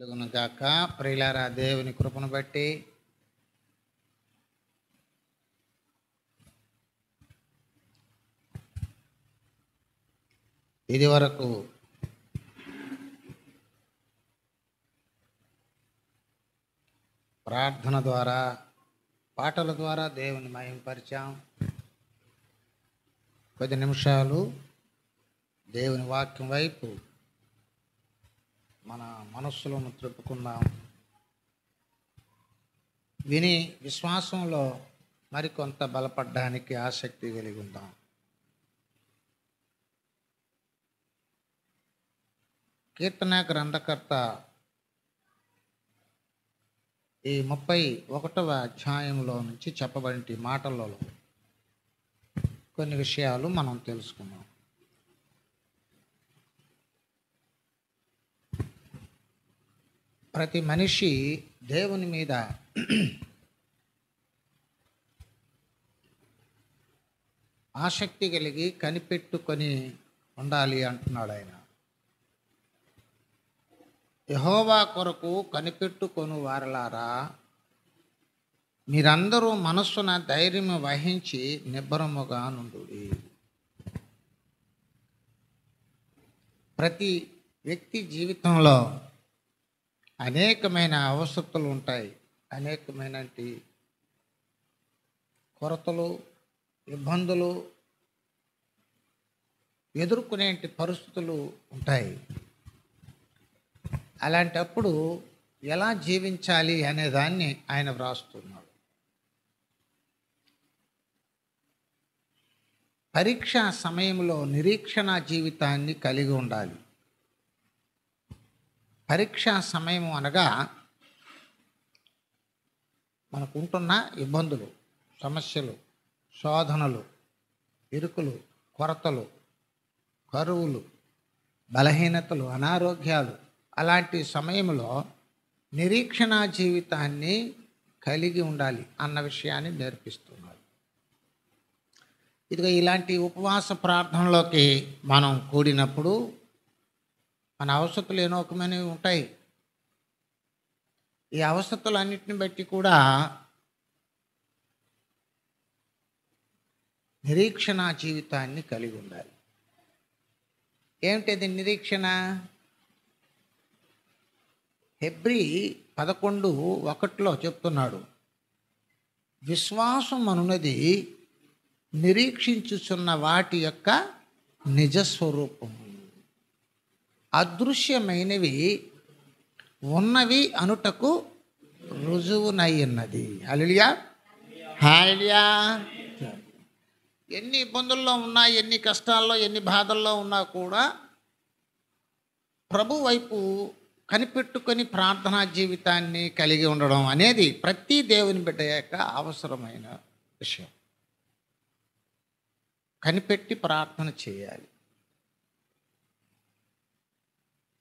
కలుగును గాక. ప్రియులారా, దేవుని కృపను బట్టి ఇది వరకు ప్రార్థన ద్వారా, పాటల ద్వారా దేవుని మహిమపరిచాం. కొద్ది నిమిషాలు దేవుని వాక్యం వైపు మన మనస్సులను త్రిప్పుకుందాం. విని విశ్వాసంలో మరికొంత బలపడడానికి ఆసక్తి కలిగి ఉందాం. కీర్తన గ్రంథకర్త ఈ 31వ అధ్యాయంలో నుంచి చెప్పబడిన మాటలలో కొన్ని విషయాలు మనం తెలుసుకుందాం. ప్రతి మనిషి దేవుని మీద ఆసక్తి కలిగి కనిపెట్టుకొని ఉండాలి అంటున్నాడు ఆయన. యెహోవా కొరకు కనిపెట్టుకొను వారలారా, మీరందరూ మనస్సున ధైర్యం వహించి నిబ్బరముగా నుండుడి. ప్రతి వ్యక్తి జీవితంలో అనేకమైన అవసరతలు ఉంటాయి, అనేకమైన కొరతలు, ఇబ్బందులు ఎదుర్కొనే పరిస్థితులు ఉంటాయి. అలాంటప్పుడు ఎలా జీవించాలి అనే దాన్ని ఆయన వ్రాస్తున్నాడు. పరీక్ష సమయంలో నిరీక్షణ జీవితాన్ని కలిగి ఉండాలి. పరీక్షా సమయం అనగా మనకుంటున్న ఇబ్బందులు, సమస్యలు, శోధనలు, ఇరుకులు, కొరతలు, కరువులు, బలహీనతలు, అనారోగ్యాలు, అలాంటి సమయంలో నిరీక్షణ జీవితాన్ని కలిగి ఉండాలి అన్న విషయాన్ని నేర్పిస్తున్నారు. ఇదిగో ఇలాంటి ఉపవాస ప్రార్థనలోకి మనం కూడినప్పుడు మన అవసరతలు ఎన్నోకమైనవి ఉంటాయి. ఈ అవసరతలన్నిటిని బట్టి కూడా నిరీక్షణ జీవితాన్ని కలిగి ఉండాలి. ఏమిటది నిరీక్షణ? హెబ్రీ 11:1 చెప్తున్నాడు, విశ్వాసం అనున్నది నిరీక్షించుచున్న వాటి యొక్క నిజస్వరూపం, అదృశ్యమైనవి ఉన్నవి అనుటకు రుజువునయ్యున్నది. హల్లెలూయా, హల్లెలూయా. ఎన్ని ఇబ్బందుల్లో ఉన్నా, ఎన్ని కష్టాల్లో, ఎన్ని బాధల్లో ఉన్నా కూడా ప్రభు వైపు కనిపెట్టుకొని ప్రార్థనా జీవితాన్ని కలిగి ఉండడం అనేది ప్రతి దేవుని బిడ్డ యొక్క అవసరమైన విషయం. కనిపెట్టి ప్రార్థన చేయాలి.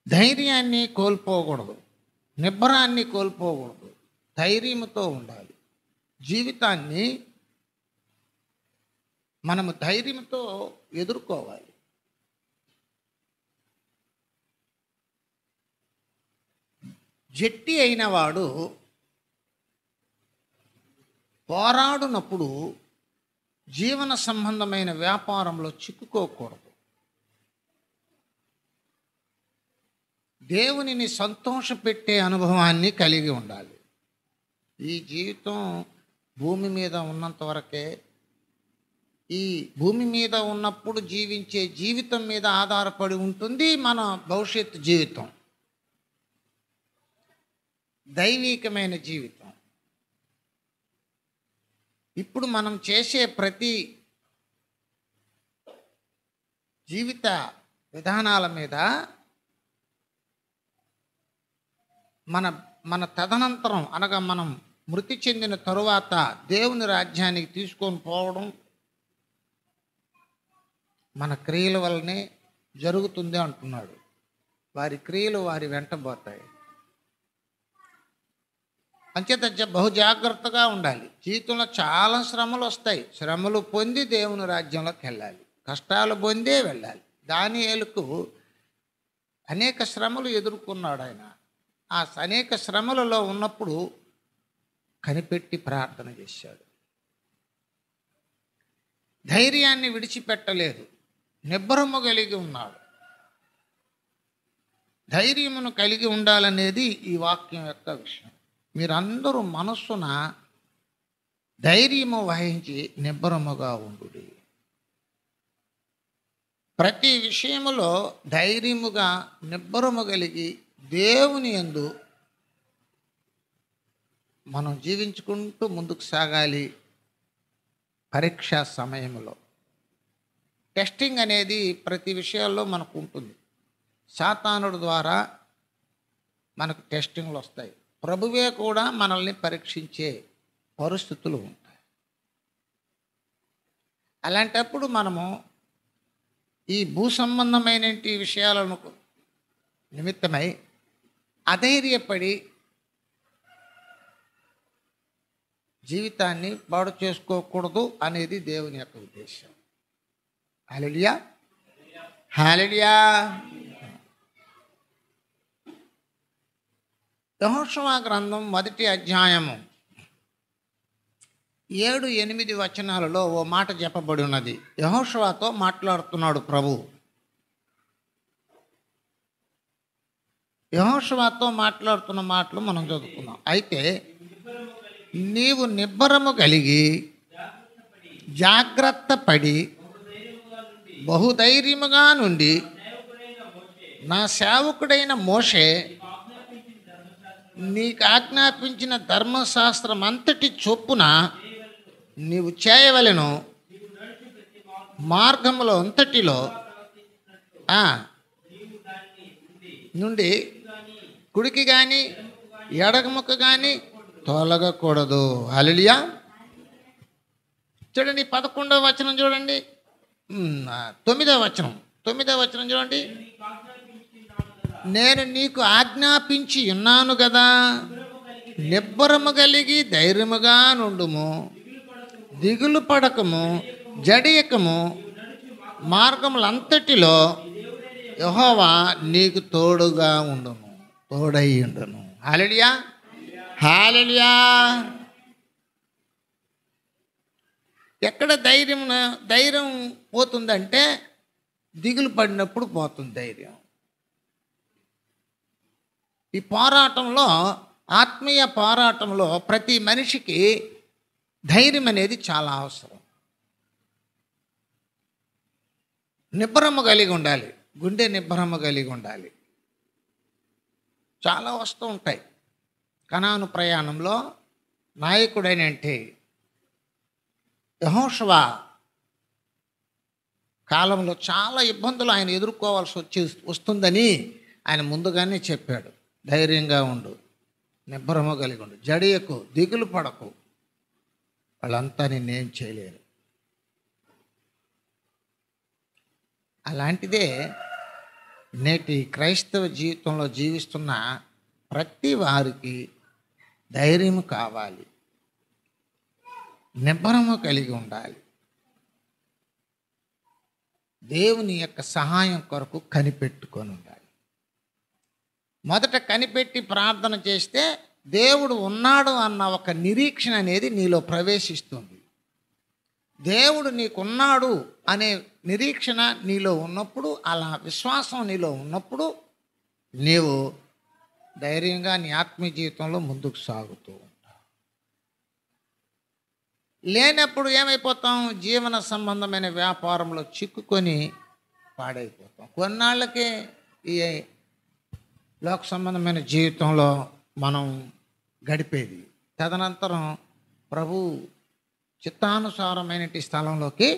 ధైర్యాన్ని కోల్పోకూడదు, నిబ్బరాన్ని కోల్పోకూడదు, ధైర్యంతో ఉండాలి. జీవితాన్ని మనము ధైర్యంతో ఎదుర్కోవాలి. జట్టి అయిన వాడు పోరాడునప్పుడు జీవన సంబంధమైన వ్యాపారంలో చిక్కుకోకూడదు. దేవునిని సంతోషపెట్టే అనుభవాన్ని కలిగి ఉండాలి. ఈ జీవితం భూమి మీద ఉన్నంత వరకే, ఈ భూమి మీద ఉన్నప్పుడు జీవించే జీవితం మీద ఆధారపడి ఉంటుంది మన భవిష్యత్తు జీవితం, దైవికమైన జీవితం. ఇప్పుడు మనం చేసే ప్రతి జీవిత విధానాల మీద మన తదనంతరం అనగా మనం మృతి చెందిన తరువాత దేవుని రాజ్యానికి తీసుకొని పోవడం మన క్రియల వల్లనే జరుగుతుంది అంటున్నాడు. వారి క్రియలు వారి వెంటబోతాయి. అంచేత బహు జాగ్రత్తగా ఉండాలి. జీవితంలో చాలా శ్రమలు వస్తాయి. శ్రమలు పొంది దేవుని రాజ్యంలోకి వెళ్ళాలి, కష్టాలు పొందే వెళ్ళాలి. దానియేలుకు అనేక శ్రమలు ఎదుర్కొన్నాడు ఆయన. ఆ అనేక శ్రమలలో ఉన్నప్పుడు కనిపెట్టి ప్రార్థన చేశాడు. ధైర్యాన్ని విడిచిపెట్టలేదు, నిబ్బరము కలిగి ఉన్నాడు. ధైర్యమును కలిగి ఉండాలనేది ఈ వాక్యం యొక్క విషయం. మీరందరూ మనస్సున ధైర్యము వహించి నిబ్బరముగా ఉండుడి. ప్రతి విషయములో ధైర్యముగా నిబ్బరము కలిగి దేవుని యందు మనం జీవించుకుంటూ ముందుకు సాగాలి. పరీక్షా సమయంలో టెస్టింగ్ అనేది ప్రతి విషయాల్లో మనకు ఉంటుంది. సాతానుడి ద్వారా మనకు టెస్టింగ్లు వస్తాయి. ప్రభువే కూడా మనల్ని పరీక్షించే పరిస్థితులు ఉంటాయి. అలాంటప్పుడు మనము ఈ భూ సంబంధమైన విషయాలను నిమిత్తమై అధైర్యపడి జీవితాన్ని పాడు చేసుకోకూడదు అనేది దేవుని యొక్క ఉద్దేశం. హల్లెలూయా, హల్లెలూయా. యెహోషువ గ్రంథం 1వ అధ్యాయము 7-8 వచనాలలో ఓ మాట చెప్పబడి ఉన్నది. యెహోషువతో మాట్లాడుతున్నాడు ప్రభు. యెహోషువతో మాట్లాడుతున్న మాటలు మనం చదువుకున్నాం. అయితే నీవు నిబ్బరము కలిగి జాగ్రత్త పడి బహుధైర్యముగా నుండి నా సేవకుడైన మోషే నీకు ఆజ్ఞాపించిన ధర్మశాస్త్రం అంతటి చొప్పున నీవు చేయవలెను. మార్గములో అంతటిలో నుండి కుడికి కానీ ఎడమకు కానీ తొలగకూడదు. హల్లెలూయా. చూడండి 11వ వచనం చూడండి, 9వ వచనం చూడండి. నేను నీకు ఆజ్ఞాపించి ఉన్నాను కదా, నిబ్బరము కలిగి ధైర్యముగా నుండుము, దిగులు పడకము, జడియకము, మార్గములంతటిలో యెహోవా నీకు తోడుగా ఉండును, తోడై ఉండును. హల్లెలూయా, హల్లెలూయా. ఎక్కడ ధైర్యం పోతుందంటే దిగులు పడినప్పుడు పోతుంది ధైర్యం. ఈ పోరాటంలో, ఆత్మీయ పోరాటంలో ప్రతి మనిషికి ధైర్యం అనేది చాలా అవసరం. నిబ్బరము కలిగి ఉండాలి, గుండె నిబ్బరము కలిగి ఉండాలి. చాలా వస్తూ ఉంటాయి. కనాను ప్రయాణంలో నాయకుడైనంటే యెహోషువ కాలంలో చాలా ఇబ్బందులు ఆయన ఎదుర్కోవాల్సి వస్తుందని ఆయన ముందుగానే చెప్పాడు. ధైర్యంగా ఉండు, నిబ్బరము కలిగి ఉండు, జడియకు, దిగులు పడకు, వాళ్ళంతా నిన్నేం చేయలేరు. అలాంటిదే నేటి క్రైస్తవ జీవితంలో జీవిస్తున్న ప్రతి వారికి ధైర్యము కావాలి, నిబ్బరము కలిగి ఉండాలి. దేవుని యొక్క సహాయం కొరకు కనిపెట్టుకొని ఉండాలి. మొదట కనిపెట్టి ప్రార్థన చేస్తే దేవుడు ఉన్నాడు అన్న ఒక నిరీక్షణ అనేది నీలో ప్రవేశిస్తుంది. దేవుడు నీకున్నాడు అనే నిరీక్షణ నీలో ఉన్నప్పుడు, అలా విశ్వాసం నీలో ఉన్నప్పుడు నీవు ధైర్యంగా నీ ఆత్మీయ జీవితంలో ముందుకు సాగుతూ ఉంటావు. లేనప్పుడు ఏమైపోతాం? జీవన సంబంధమైన వ్యాపారంలో చిక్కుకొని పాడైపోతాం. కొన్నాళ్ళకే ఈ లోక సంబంధమైన జీవితంలో మనం గడిపేది. తదనంతరం ప్రభు చిత్తానుసారమైన స్థలంలోకి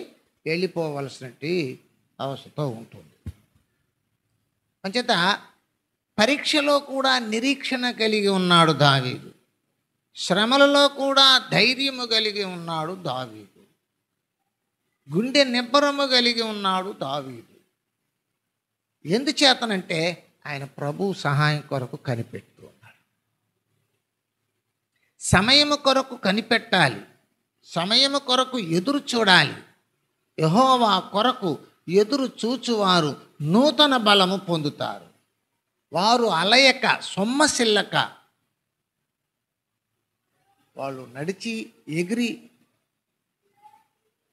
వెళ్ళిపోవలసినటువంటి అవసరం ఉంటుంది. అంచేత పరీక్షలో కూడా నిరీక్షణ కలిగి ఉన్నాడు దావీదు, శ్రమలలో కూడా ధైర్యము కలిగి ఉన్నాడు దావీదు, గుండె నిబ్బరము కలిగి ఉన్నాడు దావీదు. ఎందుచేతనంటే ఆయన ప్రభు సహాయం కొరకు కనిపెడుతూ ఉన్నాడు. సమయము కొరకు కనిపెట్టాలి, సమయము కొరకు ఎదురు చూడాలి. యెహోవా కొరకు ఎదురు చూచువారు నూతన బలము పొందుతారు. వారు అలయక సొమ్మసిల్లక వాళ్ళు నడిచి ఎగిరి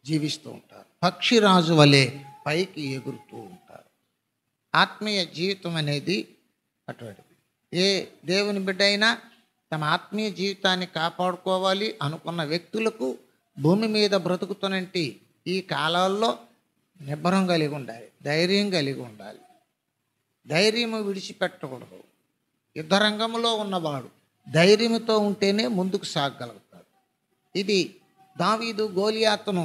జీవిస్తూ ఉంటారు. పక్షిరాజు వలె పైకి ఎగురుతూ ఉంటారు. ఆత్మీయ జీవితం అనేది అటువంటిది. ఏ దేవుని బిడ్డ అయినా తమ ఆత్మీయ జీవితాన్ని కాపాడుకోవాలి అనుకున్న వ్యక్తులకు భూమి మీద బ్రతుకుతున్నట్టు ఈ కాలాల్లో నిబ్బరం కలిగి ఉండాలి, ధైర్యం కలిగి ఉండాలి. ధైర్యము విడిచిపెట్టకూడదు. యుద్ధరంగంలో ఉన్నవాడు ధైర్యంతో ఉంటేనే ముందుకు సాగగలుగుతాడు. ఇది దావీదు గోలియాతును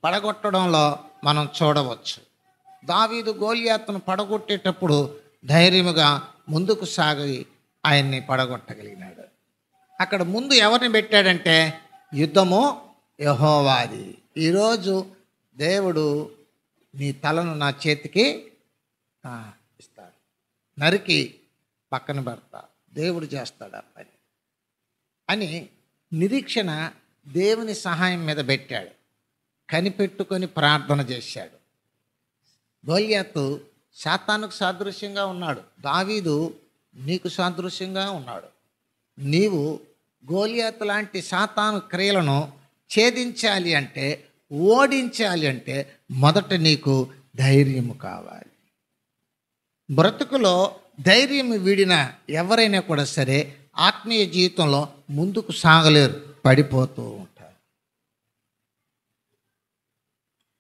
పడగొట్టడంలో మనం చూడవచ్చు. దావీదు గోలియాతును పడగొట్టేటప్పుడు ధైర్యముగా ముందుకు సాగి ఆయన్ని పడగొట్టగలిగినాడు. అక్కడ ముందు ఎవరిని పెట్టాడంటే యుద్ధము యెహోవాది. ఈరోజు దేవుడు నీ తలను నా చేతికి ఇస్తాడు, నరికి పక్కన పెడతా, దేవుడు చేస్తాడు ఆ పని అని నిరీక్షణ దేవుని సహాయం మీద పెట్టాడు. కనిపెట్టుకొని ప్రార్థన చేశాడు. గోలియాతు సాతానుకు సాదృశ్యంగా ఉన్నాడు, దావీదు నీకు సాదృశ్యంగా ఉన్నాడు. నీవు గోలియాతు లాంటి సాతాను క్రియలను ఛేదించాలి అంటే, ఓడించాలి అంటే మొదట నీకు ధైర్యము కావాలి. బ్రతుకులో ధైర్యం వీడిన ఎవరైనా కూడా సరే ఆత్మీయ జీవితంలో ముందుకు సాగలేరు, పడిపోతూ ఉంటారు.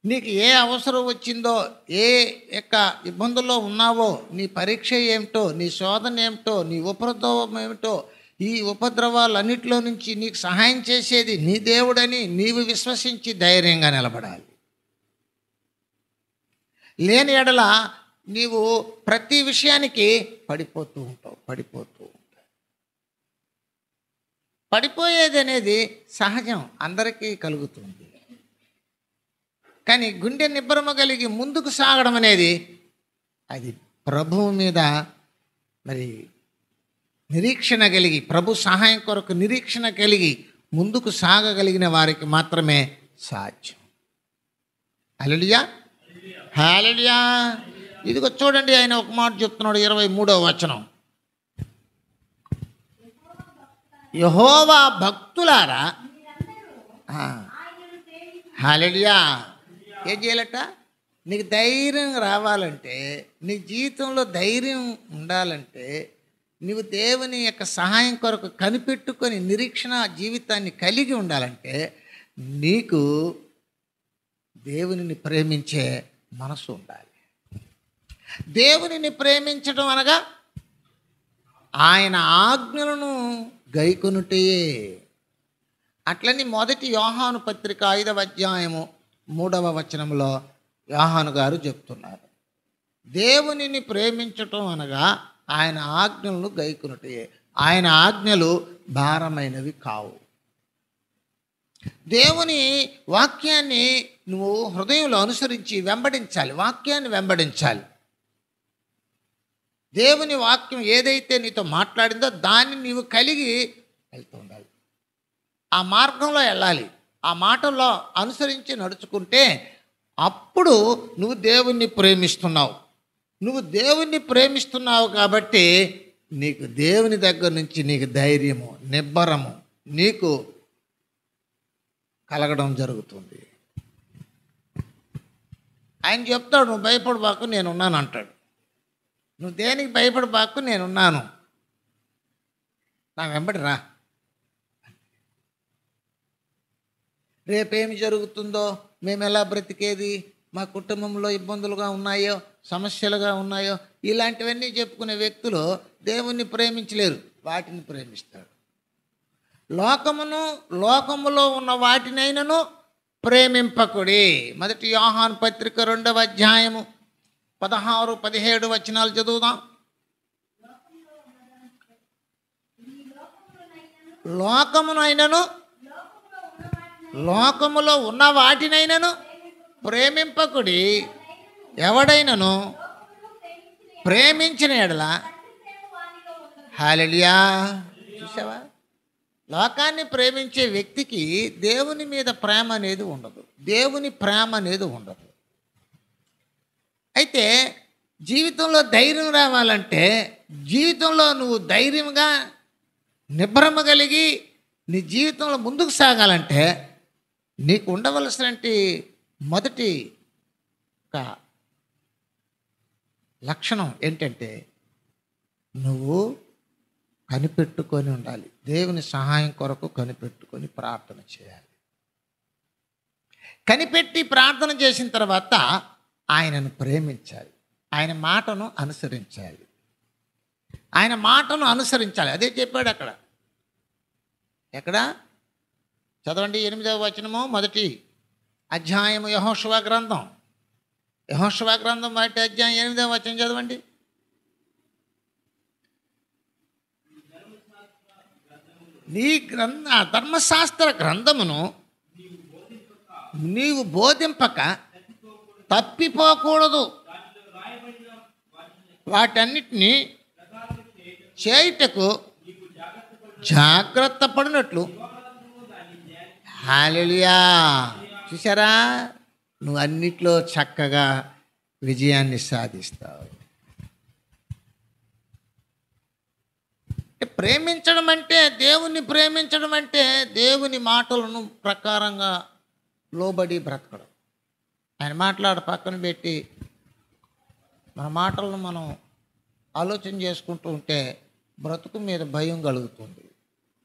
నీకు ఏ అవసరం వచ్చిందో, ఏ యొక్క ఇబ్బందుల్లో ఉన్నావో, నీ పరీక్ష ఏమిటో, నీ శోధన ఏమిటో, నీ ఉపద్రవం ఏమిటో, ఈ ఉపద్రవాలన్నిటిలో నుంచి నీకు సహాయం చేసేది నీ దేవుడని నీవు విశ్వసించి ధైర్యంగా నిలబడాలి. లేని ఎడల నీవు ప్రతి విషయానికి పడిపోతూ ఉంటావు. పడిపోయేది అనేది సహజం, అందరికీ కలుగుతుంది. కానీ గుండె నిబ్బరమ కలిగి ముందుకు సాగడం అనేది అది ప్రభువు మీద మరి నిరీక్షణ కలిగి, ప్రభు సహాయం కొరకు నిరీక్షణ కలిగి ముందుకు సాగగలిగిన వారికి మాత్రమే సాధ్యం. హల్లెలూయా, హల్లెలూయా. ఇదిగో చూడండి, ఆయన ఒక మాట చెప్తున్నాడు, 23వ వచనం. యెహోవా భక్తులారా, హల్లెలూయా. ఏం చేయాలట? నీకు ధైర్యం రావాలంటే, నీ జీవితంలో ధైర్యం ఉండాలంటే, నీవు దేవుని యొక్క సహాయం కొరకు కనిపెట్టుకొని నిరీక్షణ జీవితాన్ని కలిగి ఉండాలంటే నీకు దేవునిని ప్రేమించే మనసు ఉండాలి. దేవునిని ప్రేమించడం అనగా ఆయన ఆజ్ఞలను గైకొనుటే. అట్లని మొదటి యోహాను పత్రిక 5వ అధ్యాయము 3వ వచనంలో యోహాను గారు చెప్తున్నారు. దేవునిని ప్రేమించటం అనగా ఆయన ఆజ్ఞలను గైకొనుటే. ఆయన ఆజ్ఞలు భారమైనవి కావు. దేవుని వాక్యాన్ని నువ్వు హృదయంలో అనుసరించి వెంబడించాలి, వాక్యాన్ని వెంబడించాలి. దేవుని వాక్యం ఏదైతే నీతో మాట్లాడిందో దాన్ని నీవు కలిగి వెళ్తూ ఉండాలి. ఆ మార్గంలో వెళ్ళాలి, ఆ మాటల్లో అనుసరించి నడుచుకుంటే అప్పుడు నువ్వు దేవుణ్ణి ప్రేమిస్తున్నావు. నువ్వు దేవుణ్ణి ప్రేమిస్తున్నావు కాబట్టి నీకు దేవుని దగ్గర నుంచి నీకు ధైర్యము, నిబ్బరము నీకు కలగడం జరుగుతుంది. ఆయన చెప్తాడు, నువ్వు భయపడబాకు నేనున్నాను అంటాడు. నువ్వు దేనికి భయపడబాకు నేనున్నాను, నా వెంబడి రా. రేపేమి జరుగుతుందో, మేము ఎలా బ్రతికేది, మా కుటుంబంలో ఇబ్బందులుగా ఉన్నాయో, సమస్యలుగా ఉన్నాయో, ఇలాంటివన్నీ చెప్పుకునే వ్యక్తులు దేవుణ్ణి ప్రేమించలేరు, వాటిని ప్రేమిస్తాడు. లోకములో ఉన్న వాటినైనను ప్రేమింపకుడి. మొదటి యోహాను పత్రిక 2వ అధ్యాయము 16, 17 వచనాలు చదువుదాం. లోకములో ఉన్న వాటినైనను ప్రేమింపకుడి. ఎవడైనను ప్రేమించిన ఎడల, హల్లెలూయా. చూసావా, లోకాన్ని ప్రేమించే వ్యక్తికి దేవుని మీద ప్రేమ అనేది ఉండదు, దేవుని ప్రేమ అనేది ఉండదు. అయితే జీవితంలో ధైర్యం రావాలంటే, జీవితంలో నువ్వు ధైర్యంగా నిబ్బరమ కలిగి నీ జీవితంలో ముందుకు సాగాలంటే నీకు ఉండవలసినటువంటి మొదటి ఒక లక్షణం ఏంటంటే, నువ్వు కనిపెట్టుకొని ఉండాలి. దేవుని సహాయం కొరకు కనిపెట్టుకొని ప్రార్థన చేయాలి. కనిపెట్టి ప్రార్థన చేసిన తర్వాత ఆయనను ప్రేమించాలి, ఆయన మాటను అనుసరించాలి. ఆయన మాటను అనుసరించాలి. అదే చెప్పాడు అక్కడ. ఎక్కడ చదవండి, 8వ వచనము, మొదటి అధ్యాయము యెహోషువ గ్రంథం. యెహోషువ గ్రంథం 1వ అధ్యాయం 8వ వచనం చదవండి. నీ ధర్మశాస్త్ర గ్రంథమును నీవు బోధింపక తప్పిపోకూడదు, వాటన్నిటినీ చేయుటకు జాగ్రత్త పడినట్లు. హల్లెలూయా. చూసారా, నువ్వు అన్నిట్లో చక్కగా విజయాన్ని సాధిస్తావు. ప్రేమించడం అంటే, దేవుణ్ణి ప్రేమించడం అంటే దేవుని మాటలను ప్రకారంగా లోబడి బ్రతకడం. ఆయన మాట్లాడు పక్కన పెట్టి మన మాటలను మనం ఆలోచన చేసుకుంటూ ఉంటే బ్రతుకు మీద భయం కలుగుతుంది,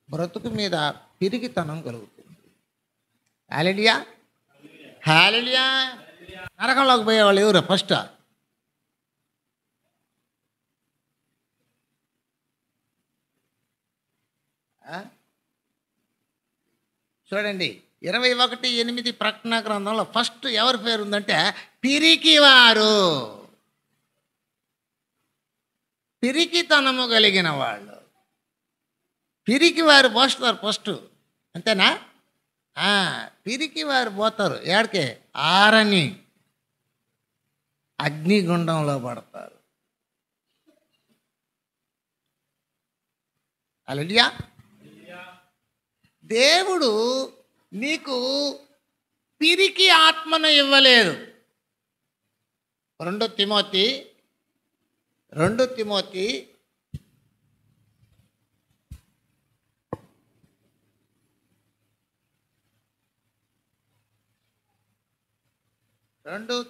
బ్రతుకు మీద పిరిగితనం కలుగుతుంది. హల్లెలూయా, హల్లెలూయా. నరకంలోకి పోయేవాళ్ళు ఎవరు? ఫస్ట్ చూడండి, 21:8 ప్రకటన గ్రంథంలో ఫస్ట్ ఎవరి పేరు ఉందంటే పిరికివారు, పిరికితనము కలిగిన వాళ్ళు. పిరికివారు పోస్తారు ఫస్ట్, అంతేనా? పిరికివారు పోతారు ఏడికే? ఆరని అగ్నిగుండంలో పడతారు. హల్లెలూయా. దేవుడు నీకు పిరికి ఆత్మను ఇవ్వలేదు. 2 తిమోతి 2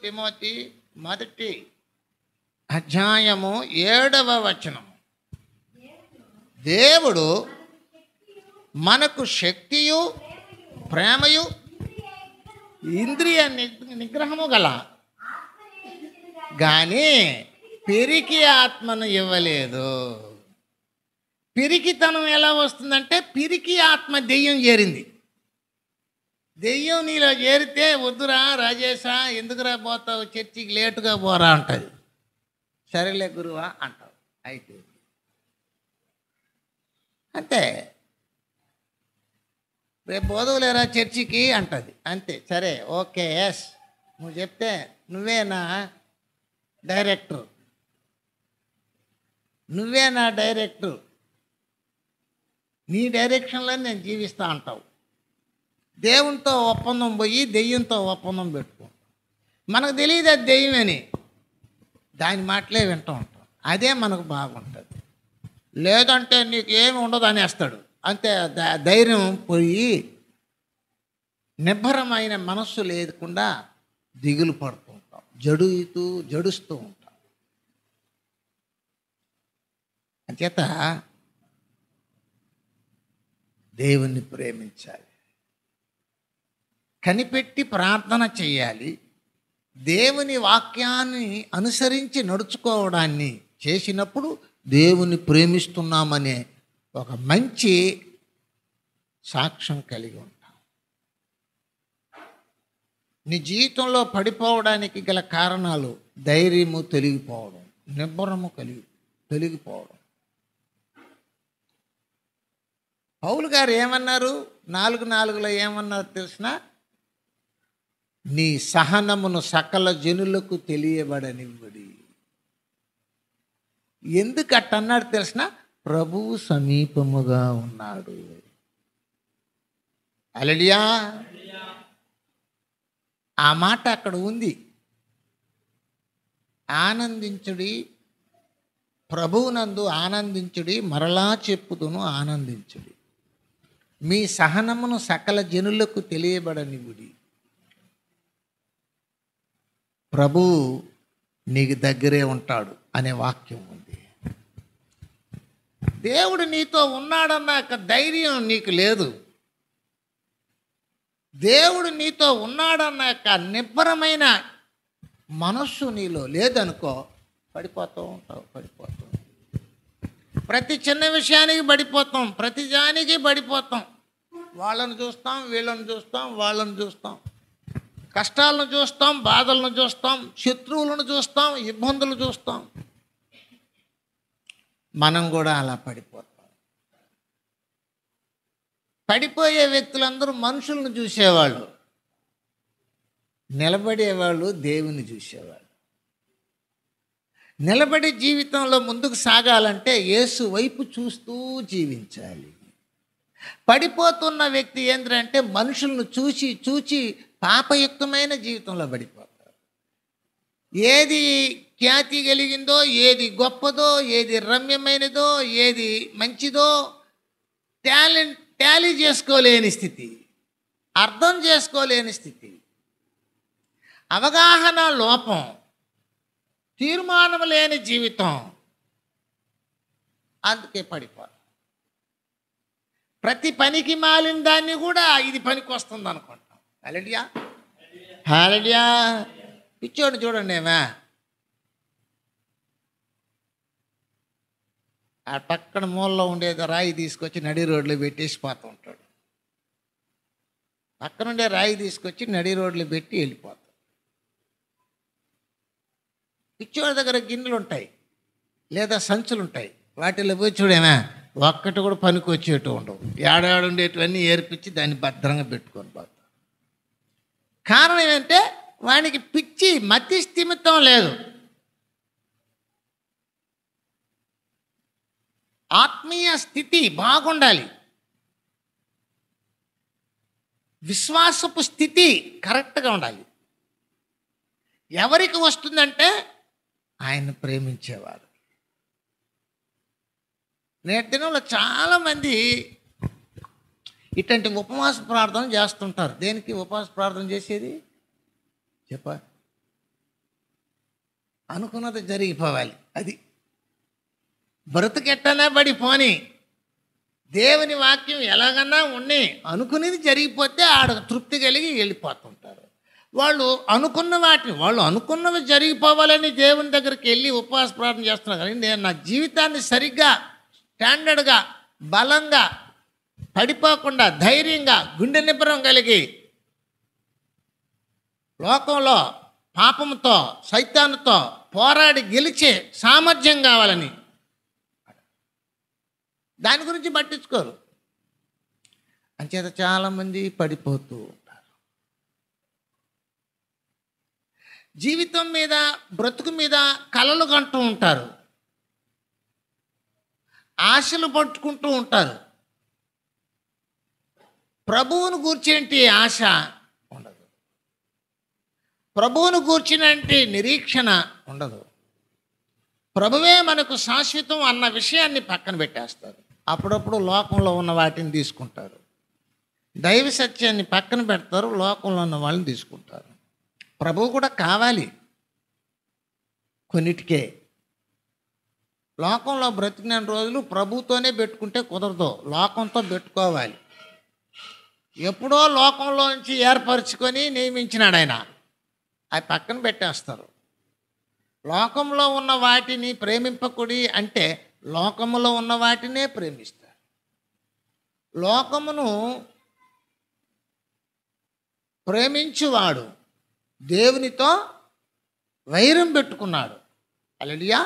తిమోతి మొదటి అధ్యాయము 7వ వచనం. దేవుడు మనకు శక్తియు ప్రేమయు ఇంద్రియ నిగ్రహము గల కానీ పిరికి ఆత్మను ఇవ్వలేదు. పిరికితనం ఎలా వస్తుందంటే, పిరికి ఆత్మ దెయ్యం చేరింది. దెయ్యం నీలో చేరితే వద్దురా రాజేశా, ఎందుకురా పోతావు చర్చికి, లేటుగా పోరా అంటది. సరేలే గురువా అంటావు. అయితే అంతే, రేపు పోదువులేరా చర్చికి అంటది. అంతే, సరే ఓకే ఎస్ నువ్వు చెప్తే నువ్వేనా డైరెక్టర్, నువ్వేనా డైరెక్టర్, నీ డైరెక్షన్లో నేను జీవిస్తా అంటావు. దేవునితో ఒప్పందం పోయి దెయ్యంతో ఒప్పందం పెట్టుకో. మనకు తెలియదు అది దెయ్యమని, దాని మాటలే వింటూ ఉంటాం. అదే మనకు బాగుంటుంది. లేదంటే నీకు ఏమి ఉండదు అనేస్తాడు. అంతే, ధైర్యం పోయి నిబ్బరమైన మనస్సు లేకుండా దిగులు పడుతూ ఉంటాం, జడుస్తూ ఉంటాం. అంచేత దేవుణ్ణి ప్రేమించాలి, కనిపెట్టి ప్రార్థన చేయాలి. దేవుని వాక్యాన్ని అనుసరించి నడుచుకోవడాన్ని చేసినప్పుడు దేవుని ప్రేమిస్తున్నామనే ఒక మంచి సాక్ష్యం కలిగి ఉంటాం. నీ జీవితంలో పడిపోవడానికి గల కారణాలు ధైర్యము తొలగిపోవడం, నిబ్బరము తొలగిపోవడం. పౌలు గారు ఏమన్నారు? 4:4 ఏమన్నారు తెలిసిన? నీ సహనమును సకల జనులకు తెలియబడనివ్వడి. ఎందుకు అట్టన్నాడు తెలిసిన? ప్రభువు సమీపముగా ఉన్నాడు. హల్లెలూయా. ఆ మాట అక్కడ ఉంది. ఆనందించుడి, ప్రభువునందు ఆనందించుడి, మరలా చెప్పుదును ఆనందించుడి. మీ సహనమును సకల జనులకు తెలియబడనివ్వుడి. ప్రభువు నీకు దగ్గరే ఉంటాడు అనే వాక్యం ఉంది. దేవుడు నీతో ఉన్నాడన్నాక ధైర్యం నీకు లేదు. దేవుడు నీతో ఉన్నాడన్నాక నిబ్బరమైన మనస్సు నీలో లేదనుకో, పడిపోతూ ఉంటావు. ప్రతి చిన్న విషయానికి పడిపోతాం, ప్రతి దానికి పడిపోతాం. వాళ్ళని చూస్తాం, వీళ్ళని చూస్తాం, వాళ్ళని చూస్తాం, కష్టాలను చూస్తాం, బాధలను చూస్తాం, శత్రువులను చూస్తాం, ఇబ్బందులు చూస్తాం. మనం కూడా అలా పడిపోతాం. పడిపోయే వ్యక్తులందరూ మనుషులను చూసేవాళ్ళు, నిలబడేవాళ్ళు దేవుని చూసేవాళ్ళు. నిలబడి జీవితంలో ముందుకు సాగాలంటే యేసు వైపు చూస్తూ జీవించాలి. పడిపోతున్న వ్యక్తి ఏంటంటే మనుషులను చూచి చూచి పాపయుక్తమైన జీవితంలో పడిపోతారు. ఏది ఖ్యాతి కలిగిందో, ఏది గొప్పదో, ఏది రమ్యమైనదో, ఏది మంచిదో టాలీ చేసుకోలేని స్థితి, అర్థం చేసుకోలేని స్థితి, అవగాహన లోపం, తీర్మానం లేని జీవితం. అందుకే పడిపోతాం. ప్రతి పనికి మాలిన దాన్ని కూడా ఇది పనికి వస్తుంది అనుకుంటాం. హల్లెలూయా. పిచ్చోడు చూడండి, ఏమా ఆ పక్కన మూలలో ఉండేది రాయి తీసుకొచ్చి నడి రోడ్లో పెట్టేసి పోతూ ఉంటాడు. పక్కనుండే రాయి తీసుకొచ్చి నడి రోడ్లో పెట్టి వెళ్ళిపోతాడు. పిచ్చోడి దగ్గర గిన్నెలు ఉంటాయి లేదా సంచులు ఉంటాయి, వాటిలో పోయి చూడేమా ఒక్కటి కూడా పనికి వచ్చేటు ఉండవు. ఏడాడుండేటివన్నీ ఏర్పించి దాన్ని భద్రంగా పెట్టుకొని పోతాం. కారణం ఏంటంటే వానికి పిచ్చి, మతి స్థిమితం లేదు. ఆత్మీయ స్థితి బాగుండాలి, విశ్వాసపు స్థితి కరెక్ట్గా ఉండాలి. ఎవరికి వస్తుందంటే ఆయన ప్రేమించేవారు. నేటి దినంలో చాలామంది ఇట్లాంటి ఉపవాస ప్రార్థన చేస్తుంటారు. దేనికి ఉపవాస ప్రార్థన చేసేది అనుకున్నది జరిగిపోవాలి. అది బ్రతుకెట్టనే పడిపోని, దేవుని వాక్యం ఎలాగన్నా ఉన్ని అనుకునేది జరిగిపోతే ఆడ తృప్తి కలిగి వెళ్ళిపోతుంటారు. వాళ్ళు అనుకున్నవి జరిగిపోవాలని దేవుని దగ్గరికి వెళ్ళి ఉపవాస ప్రార్థన చేస్తున్నారు. కానీ నేను నా జీవితాన్ని సరిగ్గా స్టాండర్డ్గా బలంగా పడిపోకుండా ధైర్యంగా గుండె నిబ్బరం కలిగి లోకంలో పాపంతో సైతానుతో పోరాడి గెలిచే సామర్థ్యం కావాలని దాని గురించి పట్టించుకోరు. అంచేత చాలామంది పడిపోతూ ఉంటారు. జీవితం మీద, బ్రతుకు మీద కలలు కంటూ ఉంటారు, ఆశలు పట్టుకుంటూ ఉంటారు. ప్రభువును గూర్చేంటి ఆశ ఉండదు, ప్రభువును గూర్చినంటి నిరీక్షణ ఉండదు. ప్రభువే మనకు శాశ్వతం అన్న విషయాన్ని పక్కన పెట్టేస్తారు. అప్పుడప్పుడు లోకంలో ఉన్న వాటిని తీసుకుంటారు, దైవ సత్యాన్ని పక్కన పెడతారు, లోకంలో ఉన్న వాళ్ళని తీసుకుంటారు. ప్రభువు కూడా కావాలి కొన్నిటికే. లోకంలో బ్రతికిన రోజులు ప్రభుతోనే పెట్టుకుంటే కుదరదు, లోకంతో పెట్టుకోవాలి. ఎప్పుడో లోకంలో నుంచి ఏర్పరచుకొని నియమించినాడు ఆయన, అవి పక్కన పెట్టేస్తారు. లోకంలో ఉన్న వాటిని ప్రేమింపకుడి అంటే లోకములో ఉన్న వాటినే ప్రేమిస్తారు. లోకమును ప్రేమించువాడు దేవునితో వైరం పెట్టుకున్నాడు. హల్లెలూయా.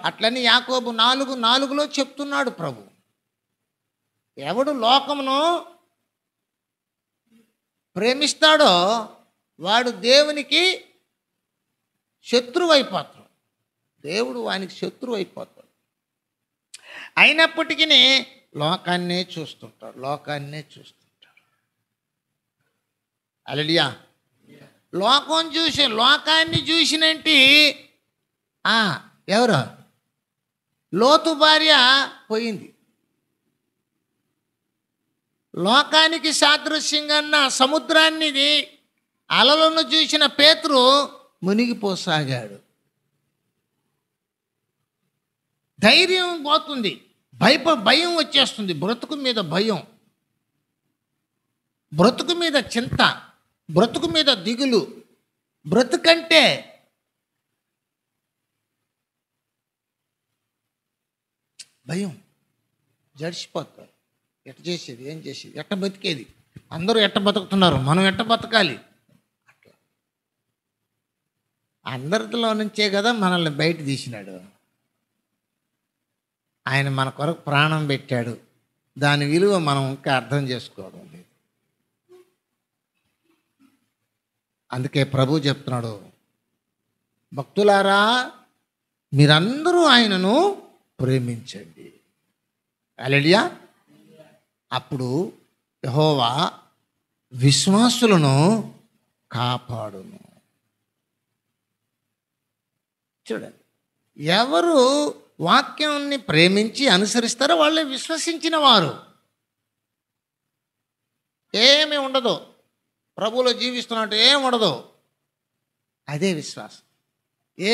అట్లని యాకోబు 4:4 చెప్తున్నాడు ప్రభు. ఎవడు లోకమును ప్రేమిస్తాడో వాడు దేవునికి శత్రువు అయిపోతాడు. దేవుడు వానికి శత్రువు అయిపోతాడు. అయినప్పటికీ లోకాన్నే చూస్తుంటాడు. హల్లెలూయా. లోకాన్ని చూసినంటి ఎవరు? లోతు భార్య పోయింది. లోకానికి సాదృశ్యంగా ఉన్న సముద్రాన్ని అలలను చూసిన పేతురు మునిగిపోసాగాడు. ధైర్యం పోతుంది, భయం వచ్చేస్తుంది, బ్రతుకు మీద భయం, బ్రతుకు మీద చింత, బ్రతుకు మీద దిగులు, బ్రతుకంటే భయం. జడిసిపోతారు. ఎట్ట చేసేది, ఏం చేసేది, ఎట్ట బతికేది, అందరూ ఎట్ట బతుకుతున్నారు, మనం ఎట్ట బతకాలి, అట్లా అందరిలో నుంచే కదా మనల్ని బయట తీసినాడు. ఆయన మన కొరకు ప్రాణం పెట్టాడు. దాని విలువ మనం ఇంకా అర్థం చేసుకోవడం లేదు. అందుకే ప్రభు చెప్తున్నాడు, భక్తులారా మీరందరూ ఆయనను ప్రేమించండి. హల్లెలూయా. అప్పుడు యెహోవా విశ్వాసులను కాపాడును. చూడండి, ఎవరు వాక్యాన్ని ప్రేమించి అనుసరిస్తారో వాళ్ళే విశ్వసించిన వారు. ఏమీ ఉండదు, ప్రభువులో జీవిస్తున్నట్టు ఏమి ఉండదు, అదే విశ్వాసం.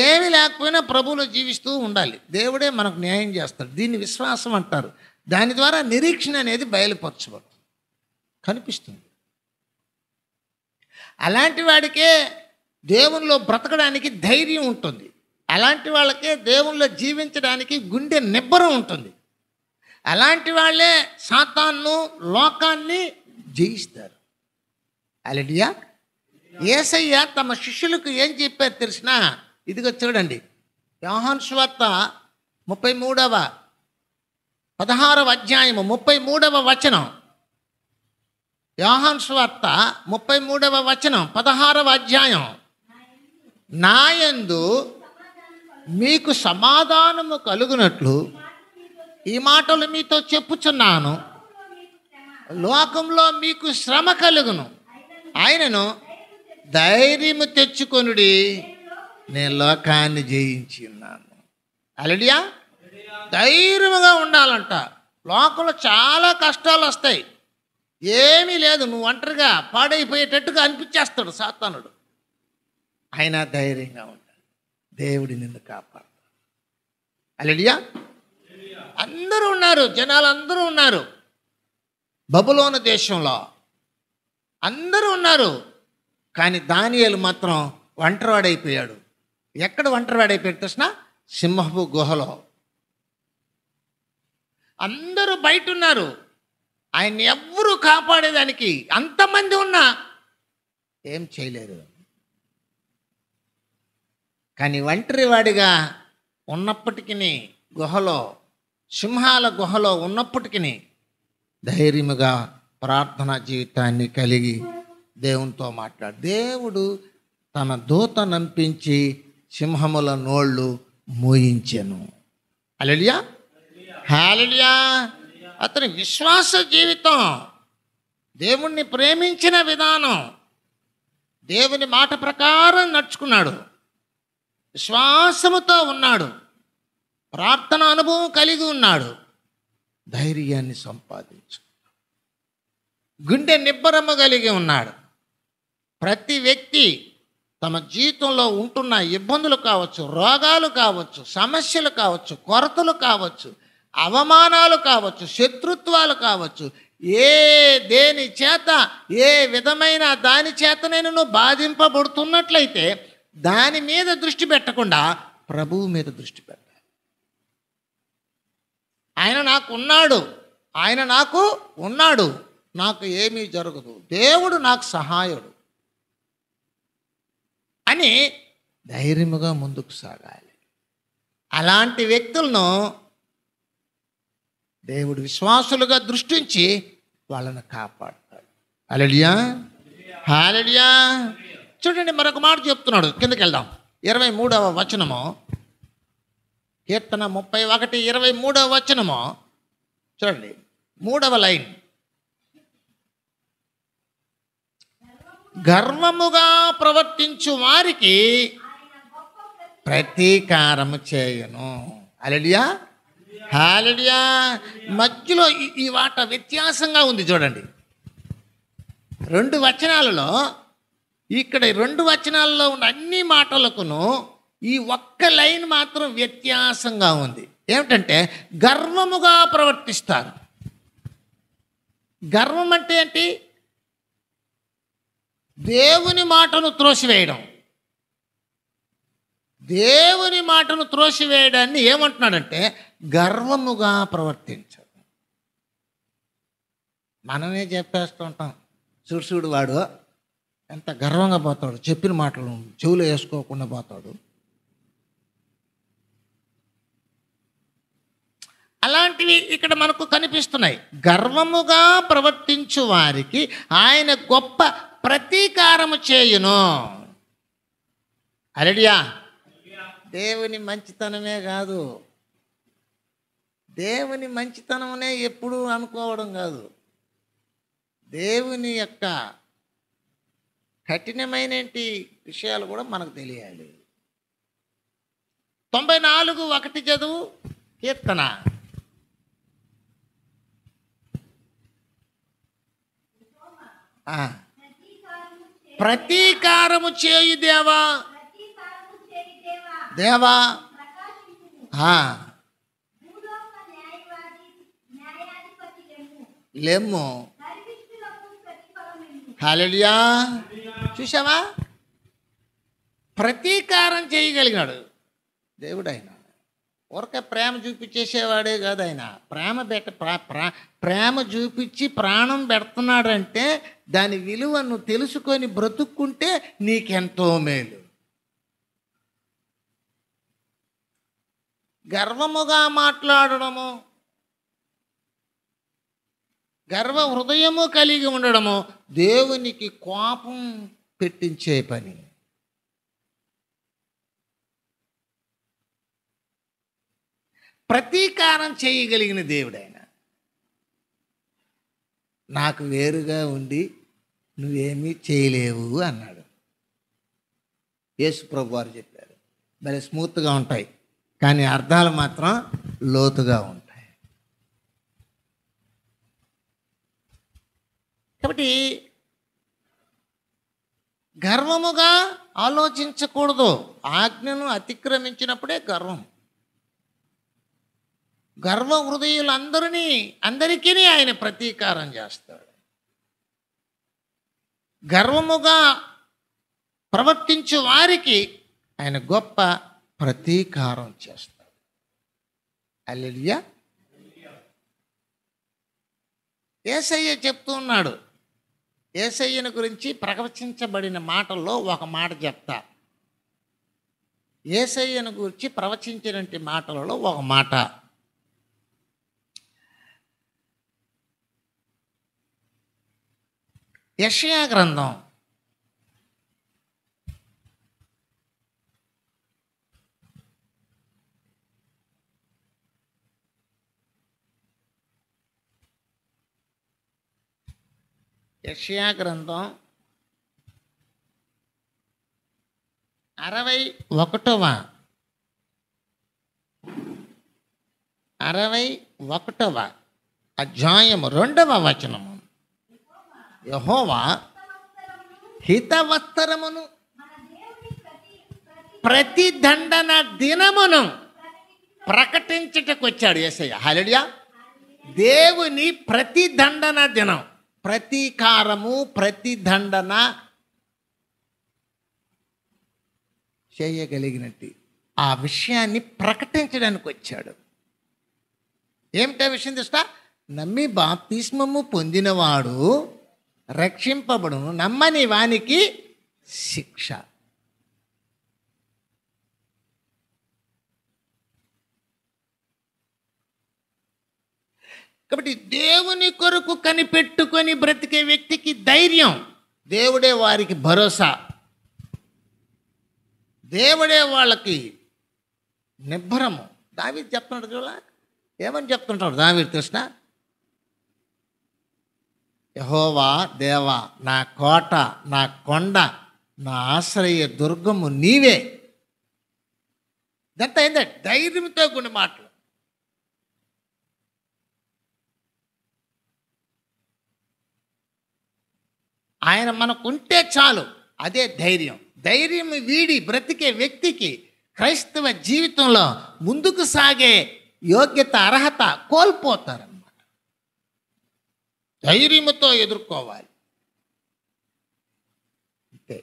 ఏమి లేకపోయినా ప్రభువులో జీవిస్తూ ఉండాలి. దేవుడే మనకు న్యాయం చేస్తాడు. దీన్ని విశ్వాసం అంటారు. దాని ద్వారా నిరీక్షణ అనేది బయలుపరచబడుతుంది, కనిపిస్తుంది. అలాంటి వాడికే దేవునిలో బ్రతకడానికి ధైర్యం ఉంటుంది. అలాంటి వాళ్ళకే దేవునిలో జీవించడానికి గుండె నిబ్బరం ఉంటుంది. అలాంటి వాళ్ళే సాతాను లోకాన్ని జయిస్తారు. హల్లెలూయా. యేసయ్య తమ శిష్యులకు ఏం చెప్పారు తెలిసినా? ఇదిగో చూడండి, యోహాను సువార్త 16వ అధ్యాయము 33వ వచనం. యోహాను సువార్త 33వ వచనం 16వ అధ్యాయం. నాయందు మీకు సమాధానము కలుగునట్లు ఈ మాటలు మీతో చెప్పుచున్నాను. లోకంలో మీకు శ్రమ కలుగును, ఆయనను ధైర్యము తెచ్చుకొనుడి, నేను లోకాన్ని జయించి ఉన్నాను. హల్లెలూయా. ధైర్యముగా ఉండాలంట. లోకంలో చాలా కష్టాలు వస్తాయి, ఏమీ లేదు, నువ్వు ఒంటరిగా పాడైపోయేటట్టుగా అనిపించేస్తాడు సాతానుడు. ఆయన ధైర్యంగా ఉంటాడు. దేవుడి నిన్ను కాపాడు. హల్లెలూయా. అందరూ ఉన్నారు, జనాలు అందరూ ఉన్నారు. బబులోను దేశంలో అందరూ ఉన్నారు. కానీ దానియేలు మాత్రం ఒంటరివాడైపోయాడు. ఎక్కడ ఒంటరివాడైపోయాడు తెలిసిన? సింహపు గుహలో. అందరూ బయట ఉన్నారు, ఆయన్ని ఎవ్వరూ కాపాడేదానికి అంతమంది ఉన్నా ఏం చేయలేరు. కానీ ఒంటరివాడిగా ఉన్నప్పటికీ, గుహలో, సింహాల గుహలో ఉన్నప్పటికీ ధైర్యముగా ప్రార్థనా జీవితాన్ని కలిగి దేవునితో మాట్లాడు. దేవుడు తన దూత నంపించి సింహముల నోళ్ళు మూయించెను. హల్లెలూయా. హల్లెలూయా. అతని విశ్వాస జీవితం, దేవుణ్ణి ప్రేమించిన విధానం, దేవుని మాట ప్రకారం నడుచుకున్నాడు, విశ్వాసముతో ఉన్నాడు, ప్రార్థన అనుభవం కలిగి ఉన్నాడు, ధైర్యాన్ని సంపాదించు, గుండె నిబ్బరము కలిగి ఉన్నాడు. ప్రతి వ్యక్తి తమ జీవితంలో ఉంటున్న ఇబ్బందులు కావచ్చు, రోగాలు కావచ్చు, సమస్యలు కావచ్చు, కొరతలు కావచ్చు, అవమానాలు కావచ్చు, శత్రుత్వాలు కావచ్చు, దేని చేత, ఏ విధమైన దాని చేతనైనా నువ్వు బాధింపబడుతున్నట్లయితే దాని మీద దృష్టి పెట్టకుండా ప్రభువు మీద దృష్టి పెట్టాలి. ఆయన నాకు ఉన్నాడు, ఆయన నాకు ఉన్నాడు, నాకు ఏమీ జరగదు, దేవుడు నాకు సహాయుడు అని ధైర్యముగా ముందుకు సాగాలి. అలాంటి వ్యక్తులను దేవుడు విశ్వాసులుగా దృష్టించి వాళ్ళను కాపాడతాడు. హల్లెలూయా. హల్లెలూయా. చూడండి, మరొక మాట చెప్తున్నాడు. కిందకి వెళ్దాం. 23వ వచనము, కీర్తన 31 23వ వచనము చూడండి, 3వ లైన్. గర్వముగా ప్రవర్తించు వారికి ప్రతీకారము చేయును. హల్లెలూయా, హల్లెలూయా. మధ్యలో ఈ మాట వ్యత్యాసంగా ఉంది చూడండి. 2 వచనాలలో, ఇక్కడ 2 వచనాలలో ఉన్న అన్ని మాటలకును ఈ ఒక్క లైన్ మాత్రం వ్యత్యాసంగా ఉంది. ఏమిటంటే గర్వముగా ప్రవర్తిస్తారు. గర్వం అంటే ఏంటి? దేవుని మాటను త్రోసివేయడం. దేవుని మాటను త్రోసివేయడాన్ని ఏమంటున్నాడంటే గర్వముగా ప్రవర్తించడం. మనమే చెప్పేస్తూ ఉంటాం, చూడు వాడు ఎంత గర్వంగా పోతాడు, చెప్పిన మాటలు చెవులో వేసుకోకుండా పోతాడు. అలాంటివి ఇక్కడ మనకు కనిపిస్తున్నాయి. గర్వముగా ప్రవర్తించు వారికి ఆయన గొప్ప ప్రతీకారము చేయును. హల్లెలూయా. దేవుని మంచితనమే కాదు, దేవుని మంచితనమనే ఎప్పుడు అనుకోవడం కాదు, దేవుని యొక్క కఠినమైన విషయాలు కూడా మనకు తెలియాలి. 94:1 చదువు, కీర్తన. ప్రతీకారము చేయు దేవా, దేవా. లెమ్ము. హల్లెలూయా. చూసావా, ప్రతీకారం చేయగలిగినాడు దేవుడు. ఆయన ఊరక ప్రేమ చూపించేసేవాడే కాదు, ఆయన ప్రేమ చూపించి ప్రాణం పెడుతున్నాడంటే దాని విలువను తెలుసుకొని బ్రతుక్కుంటే నీకెంతో మేలు. గర్వముగా మాట్లాడడము, గర్వ హృదయము కలిగి ఉండడము దేవునికి కోపం పెట్టించే పని. ప్రతీకారం చేయగలిగిన దేవుడు ఆయన. నాకు వేరుగా ఉండి నువ్వేమీ చేయలేవు అన్నాడు. యేసు ప్రభు వారు చెప్పారు. భలే స్మూత్గా ఉంటాయి, కానీ అర్థాలు మాత్రం లోతుగా ఉంటాయి. కాబట్టి గర్వముగా ఆలోచించకూడదు. ఆజ్ఞను అతిక్రమించినప్పుడే గర్వం. గర్వ హృదయులందరికీ ఆయన ప్రతీకారం చేస్తాడు. గర్వముగా ప్రవర్తించు వారికి ఆయన గొప్ప ప్రతీకారం చేస్తాడు. హల్లెలూయా. యేసయ్య చెప్తూ ఉన్నాడు. యేసయ్యను గురించి ప్రవచించబడిన మాటల్లో ఒక మాట చెప్తా. యేసయ్యను గురించి ప్రవచించినటువంటి మాటలలో ఒక మాట. యెషయా గ్రంథం 61వ అధ్యాయము 2వ వచనము. యెహోవా హితవత్తరమును ప్రతిదండన దినమును ప్రకటించుటకు వచ్చాడు యేసయ్య. హల్లెలూయా. దేవుని ప్రతిదండన దినం, ప్రతీకారము, ప్రతిదండన చేయగలిగినట్టు ఆ విషయాన్ని ప్రకటించడానికి వచ్చాడు. ఏమిటా విషయం తెలుసా? నమ్మి బాప్తిస్మము పొందినవాడు రక్షింపబడును, నమ్మని వానికి శిక్ష. కాబట్టి దేవుని కొరకు కనిపెట్టుకొని బ్రతికే వ్యక్తికి ధైర్యం, దేవుడే వారికి భరోసా, దేవుడే వాళ్ళకి నిబ్బరము. దావీదు చెప్తున్నాడు చూడ, ఏమని చెప్తుంటాడు దావీదు కృష్ణ? యెహోవా దేవా, నా కోట, నా కొండ, నా ఆశ్రయ దుర్గము నీవే. ఇదంతా ఏంటంటే ధైర్యంతో కొన్ని మాటలు. ఆయన మనకుంటే చాలు, అదే ధైర్యం. ధైర్యం వీడి బ్రతికే వ్యక్తికి క్రైస్తవ జీవితంలో ముందుకు సాగే యోగ్యత, అర్హత కోల్పోతారన్నమాట. ధైర్యముతో ఎదుర్కోవాలి అంతే.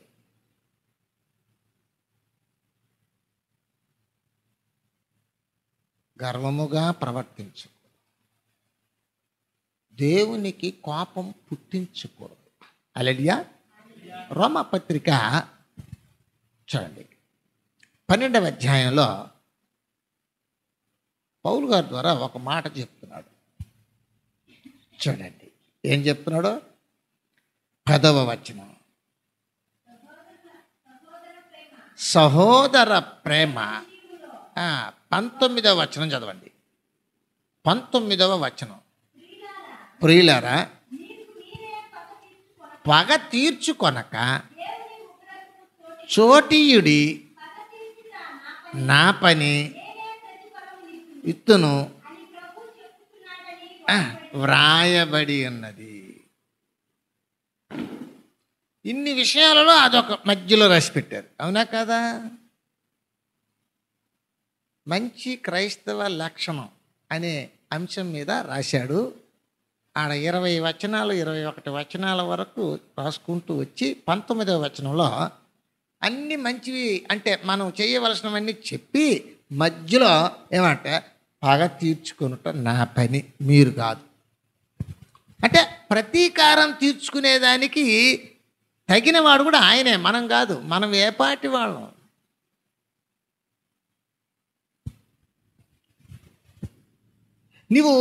గర్వముగా ప్రవర్తించు, దేవునికి కోపం పుట్టించకూడదు. హల్లెలూయా. రోమాపత్రిక చూడండి 12వ అధ్యాయంలో పౌలు గారి ద్వారా ఒక మాట చెప్తున్నాడు. చూడండి ఏం చెప్తున్నాడో. 10వ వచనం, సహోదర ప్రేమ. 19వ వచనం చదవండి. 19వ వచనం, ప్రియులారా పగ తీర్చుకొనక చోటీయుడి నా పని ఇత్తును వ్రాయబడి ఉన్నది. ఇన్ని విషయాలలో అదొక మధ్యలో రాసి పెట్టారు. అవునా కదా? మంచి క్రైస్తవ లక్షణం అనే అంశం మీద రాశాడు. ఆడ 20 వచనాలు 21 వచనాల వరకు రాసుకుంటూ వచ్చి 19వ వచనంలో అన్ని మంచివి అంటే మనం చేయవలసినవన్నీ చెప్పి మధ్యలో ఏమంటే పగ తీర్చుకొనుట నా పని, మీరు కాదు. అంటే ప్రతీకారం తీర్చుకునేదానికి తగిన వాడు కూడా ఆయనే, మనం కాదు. మనం ఏ పార్టీ వాళ్ళం? నీవు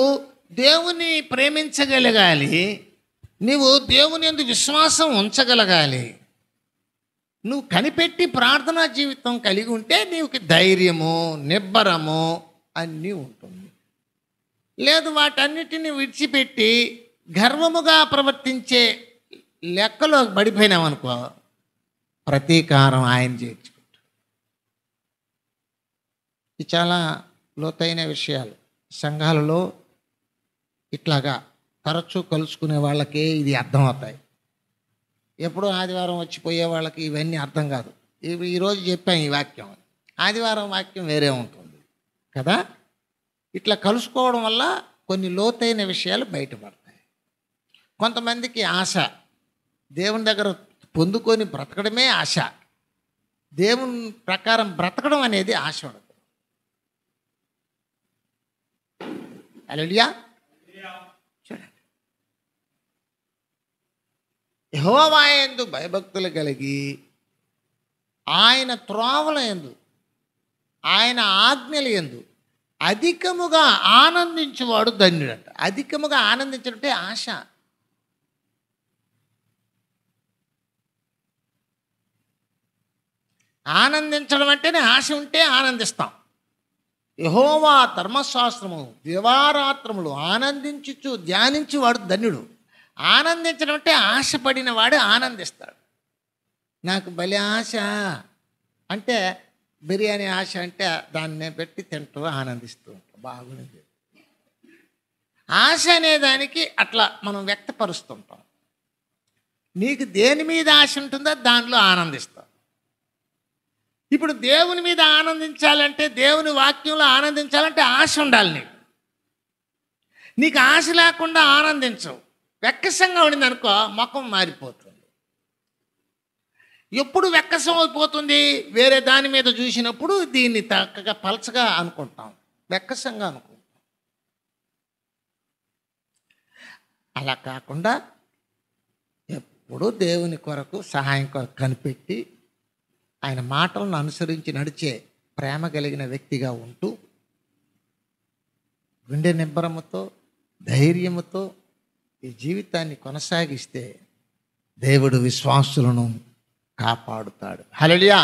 దేవుని ప్రేమించగలగాలి, నీవు దేవుని యందు విశ్వాసం ఉంచగలగాలి. నువ్వు కనిపెట్టి ప్రార్థనా జీవితం కలిగి ఉంటే నీకు ధైర్యము, నిబ్బరము అన్నీ ఉంటుంది. లేదు వాటన్నిటిని విడిచిపెట్టి గర్వముగా ప్రవర్తించే లెక్కలో పడిపోయినామనుకో, ప్రతీకారం ఆయన చేర్చుకుంటాడు. ఇది చాలా లోతైన విషయాలు. సంఘాలలో ఇట్లాగా తరచూ కలుసుకునే వాళ్ళకే ఇది అర్థమవుతాయి. ఎప్పుడో ఆదివారం వచ్చిపోయే వాళ్ళకి ఇవన్నీ అర్థం కాదు. ఈరోజు చెప్పాం ఈ వాక్యం, ఆదివారం వాక్యం వేరే ఉంటుంది కదా. ఇట్లా కలుసుకోవడం వల్ల కొన్ని లోతైన విషయాలు బయటపడతాయి. కొంతమందికి ఆశ, దేవుని దగ్గర పొందుకొని బ్రతకడమే ఆశ. దేవుని ప్రకారం బ్రతకడం అనేది ఆశ ఉండదు. హల్లెలూయా. చూడండి, యెహోవా యందు భయభక్తులు కలిగి ఆయన త్రోవల యందు, ఆయన ఆజ్ఞల యందు అధికముగా ఆనందించువాడు ధన్యుడంట. అధికముగా ఆనందించడంటే ఆశ. ఆనందించడం అంటేనే ఆశ ఉంటే ఆనందిస్తాం. యెహోవా ధర్మశాస్త్రము దివారాత్రములు ఆనందించుచు ధ్యానించువాడు ధన్యుడు. ఆనందించడం అంటే ఆశపడిన వాడు ఆనందిస్తాడు. నాకు బలి ఆశ అంటే బిర్యానీ ఆశ అంటే దాన్ని పెట్టి తింటూ ఆనందిస్తూ ఉంటాం. బాగుంది. ఆశ అనేదానికి అట్లా మనం వ్యక్తపరుస్తుంటాం. నీకు దేని మీద ఆశ ఉంటుందో దానిలో ఆనందిస్తాం. ఇప్పుడు దేవుని మీద ఆనందించాలంటే, దేవుని వాక్యంలో ఆనందించాలంటే ఆశ ఉండాలి. నీకు ఆశ లేకుండా ఆనందించవు. వెక్కసంగా ఉండింది అనుకో, ముఖం మారిపోతుంది. ఎప్పుడు వెక్కసం అయిపోతుంది? వేరే దాని మీద చూసినప్పుడు దీన్ని చక్కగా పలచగా అనుకుంటాం, వెక్కసంగా అనుకుంటాం. అలా కాకుండా ఎప్పుడు దేవుని కొరకు, సహాయం కొరకు కనిపెట్టి ఆయన మాటలను అనుసరించి నడిచే ప్రేమ కలిగిన వ్యక్తిగా ఉంటూ గుండె నిబ్బరముతో, ధైర్యముతో ఈ జీవితాన్ని కొనసాగిస్తే దేవుడు విశ్వాసులను కాపాడుతాడు. హల్లెలూయా,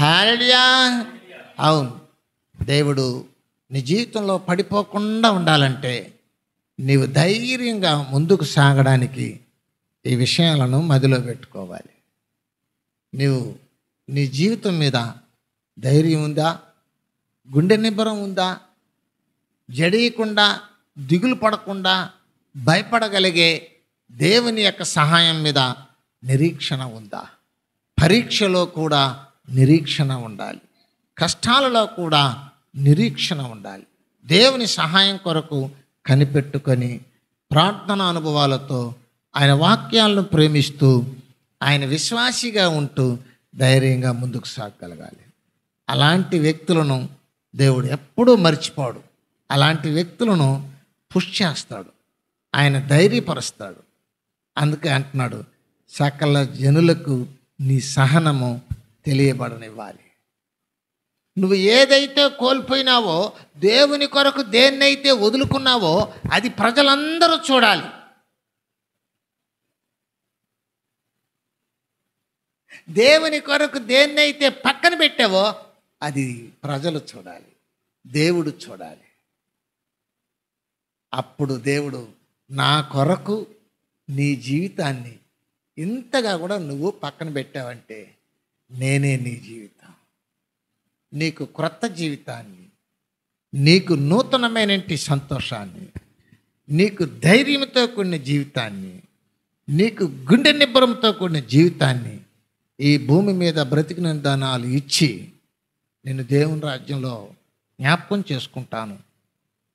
హల్లెలూయా. అవును, దేవుడు నీ జీవితంలో పడిపోకుండా ఉండాలంటే నీవు ధైర్యంగా ముందుకు సాగడానికి ఈ విషయాలను మదిలో పెట్టుకోవాలి. నీవు నీ జీవితం మీద ధైర్యం ఉందా? గుండె నిబ్బరం ఉందా? జడీయకుండా, దిగులు పడకుండా, భయపడగలిగే దేవుని యొక్క సహాయం మీద నిరీక్షణ ఉందా? పరీక్షలో కూడా నిరీక్షణ ఉండాలి, కష్టాలలో కూడా నిరీక్షణ ఉండాలి. దేవుని సహాయం కొరకు కనిపెట్టుకొని ప్రార్థనా అనుభవాలతో ఆయన వాక్యాలను ప్రేమిస్తూ ఆయన విశ్వాసిగా ఉంటూ ధైర్యంగా ముందుకు సాగగలగాలి. అలాంటి వ్యక్తులను దేవుడు ఎప్పుడూ మర్చిపోడు. అలాంటి వ్యక్తులను పుష్ చేస్తాడు, ఆయన ధైర్యపరుస్తాడు. అందుకే అంటున్నాడు, సకల జనులకు నీ సహనము తెలియబడనివ్వాలి. నువ్వు ఏదైతే కోల్పోయినావో, దేవుని కొరకు దేన్నైతే వదులుకున్నావో అది ప్రజలందరూ చూడాలి. దేవుని కొరకు దేన్నైతే పక్కన పెట్టావో అది ప్రజలు చూడాలి, దేవుడు చూడాలి. అప్పుడు దేవుడు, నా కొరకు నీ జీవితాన్ని ఇంతగా కూడా నువ్వు పక్కన పెట్టావంటే నేనే నీ జీవితం, నీకు క్రొత్త జీవితాన్ని, నీకు నూతనమైన సంతోషాన్ని, నీకు ధైర్యంతో కూడిన జీవితాన్ని, నీకు గుండె నిబ్బరంతో కూడిన జీవితాన్ని ఈ భూమి మీద బ్రతికిన దానాలు ఇచ్చి నేను దేవుని రాజ్యంలో జ్ఞాపకం చేసుకుంటాను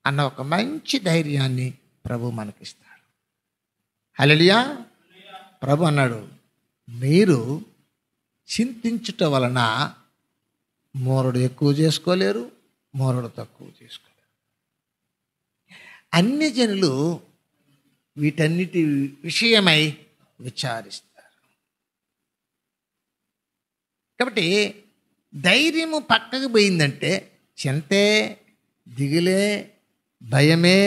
అన్న ఒక మంచి ధైర్యాన్ని ప్రభు మనకిస్తాడు. హల్లెలూయా. ప్రభు అన్నాడు, మీరు చింతించుట వలన మోరుడు ఎక్కువ చేసుకోలేరు, మోరుడు తక్కువ చేసుకోలేరు. అన్ని జనులు వీటన్నిటి విషయమై విచారిస్తారు. కాబట్టి ధైర్యము పక్కకు పోయిందంటే చింతే, దిగులే, భయమే,